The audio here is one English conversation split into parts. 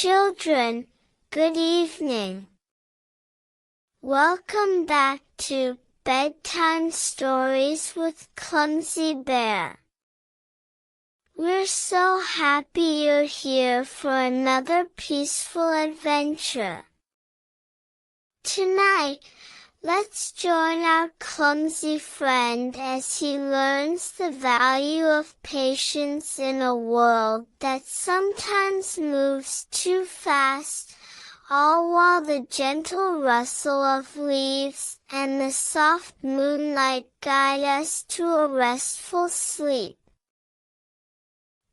Children, good evening. Welcome back to Bedtime Stories with Clumsy Bear. We're so happy you're here for another peaceful adventure. Tonight, let's join our clumsy friend as he learns the value of patience in a world that sometimes moves too fast, all while the gentle rustle of leaves and the soft moonlight guide us to a restful sleep.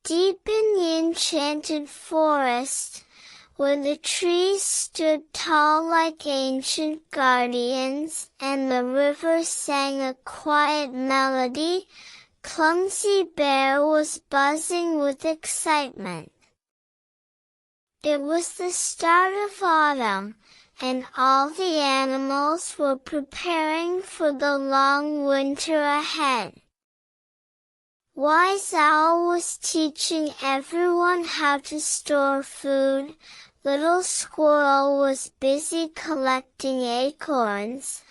Deep in the Enchanted Forest, where the trees stood tall like ancient guardians and the river sang a quiet melody, Clumsy Bear was buzzing with excitement. It was the start of autumn, and all the animals were preparing for the long winter ahead. Wise Owl was teaching everyone how to store food, Little Squirrel was busy collecting acorns,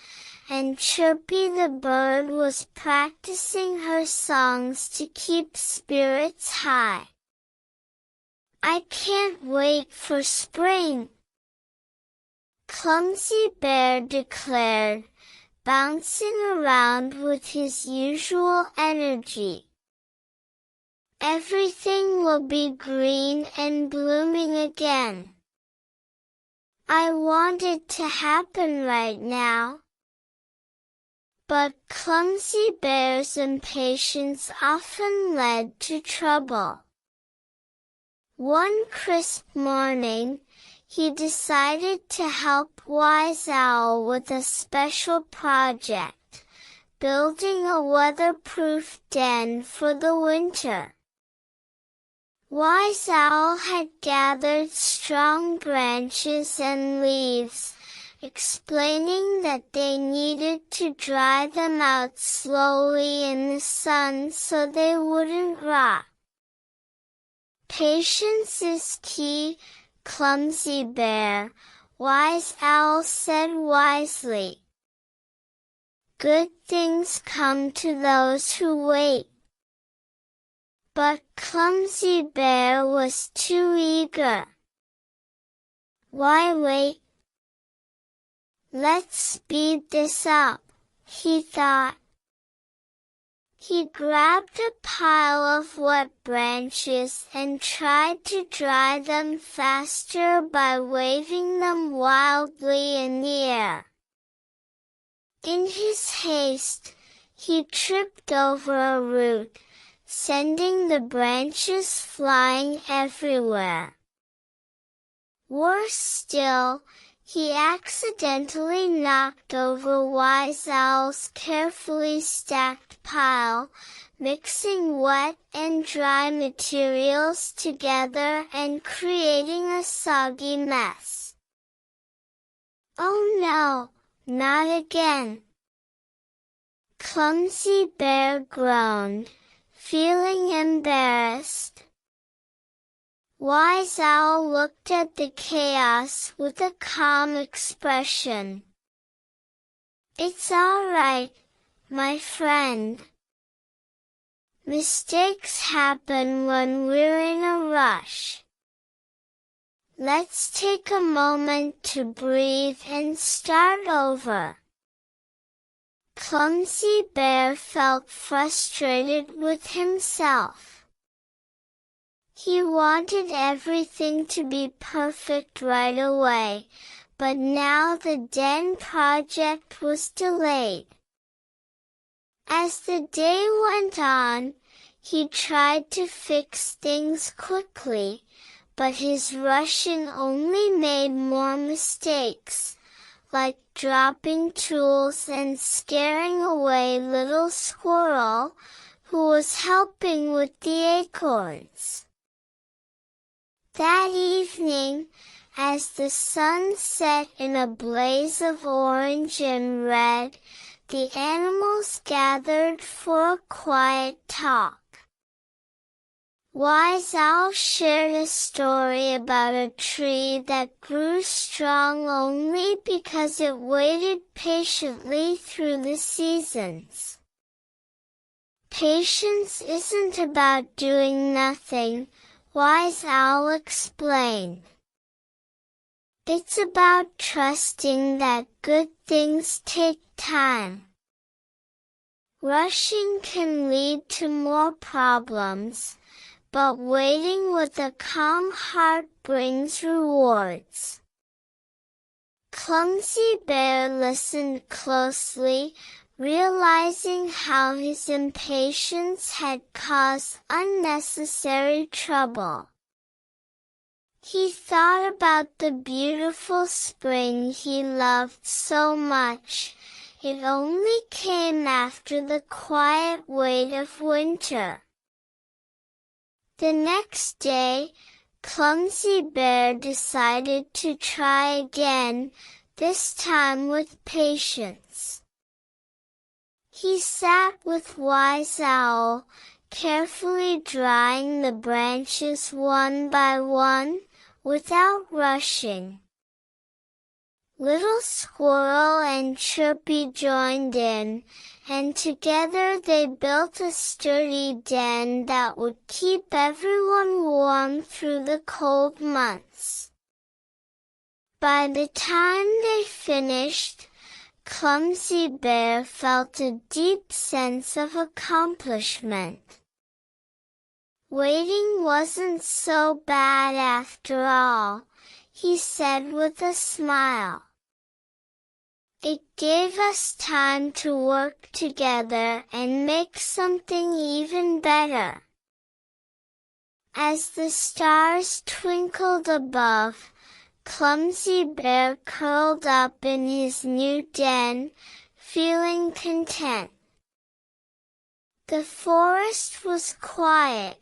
and Chirpy the Bird was practicing her songs to keep spirits high. "I can't wait for spring," Clumsy Bear declared, bouncing around with his usual energy. "Everything will be green and blooming again. I want it to happen right now." But Clumsy Bear's impatience often led to trouble. One crisp morning, he decided to help Wise Owl with a special project, building a weatherproof den for the winter. Wise Owl had gathered strong branches and leaves, explaining that they needed to dry them out slowly in the sun so they wouldn't rot. "Patience is key, Clumsy Bear," Wise Owl said wisely. "Good things come to those who wait." But Clumsy Bear was too eager. "Why wait? Let's speed this up," he thought. He grabbed a pile of wet branches and tried to dry them faster by waving them wildly in the air. In his haste, he tripped over a root, sending the branches flying everywhere. Worse still, he accidentally knocked over Wise Owl's carefully stacked pile, mixing wet and dry materials together and creating a soggy mess. "Oh no, not again!" Clumsy Bear groaned, feeling embarrassed. Wise Owl looked at the chaos with a calm expression. "It's all right, my friend. Mistakes happen when we're in a rush. Let's take a moment to breathe and start over." Clumsy Bear felt frustrated with himself. He wanted everything to be perfect right away, but now the den project was delayed. As the day went on, he tried to fix things quickly, but his rushing only made more mistakes, like dropping tools and scaring away Little Squirrel, who was helping with the acorns. That evening, as the sun set in a blaze of orange and red, the animals gathered for a quiet talk. Wise Owl shared a story about a tree that grew strong only because it waited patiently through the seasons. Patience isn't about doing nothing, Wise Owl explained. It's about trusting that good things take time. Rushing can lead to more problems, but waiting with a calm heart brings rewards. Clumsy Bear listened closely, realizing how his impatience had caused unnecessary trouble. He thought about the beautiful spring he loved so much. It only came after the quiet wait of winter. The next day, Clumsy Bear decided to try again, this time with patience. He sat with Wise Owl, carefully drying the branches one by one, without rushing. Little Squirrel and Chirpy joined in, and together they built a sturdy den that would keep everyone warm through the cold months. By the time they finished, Clumsy Bear felt a deep sense of accomplishment. Waiting wasn't so bad after all, he said with a smile. It gave us time to work together and make something even better. As the stars twinkled above, Clumsy Bear curled up in his new den, feeling content. The forest was quiet,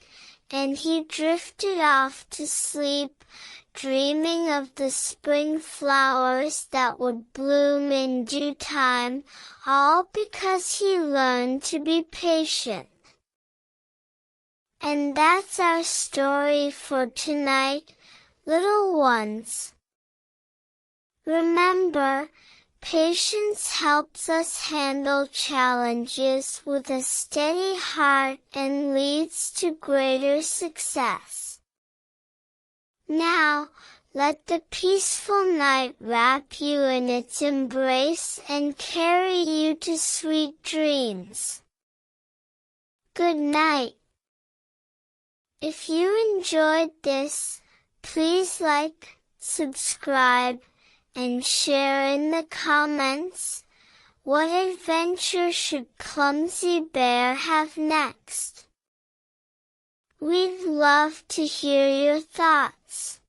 and he drifted off to sleep, dreaming of the spring flowers that would bloom in due time, all because he learned to be patient. And that's our story for tonight, little ones. Remember, patience helps us handle challenges with a steady heart and leads to greater success. Now, let the peaceful night wrap you in its embrace and carry you to sweet dreams. Good night. If you enjoyed this, please like, subscribe, and share in the comments. What adventure should Clumsy Bear have next? We'd love to hear your thoughts.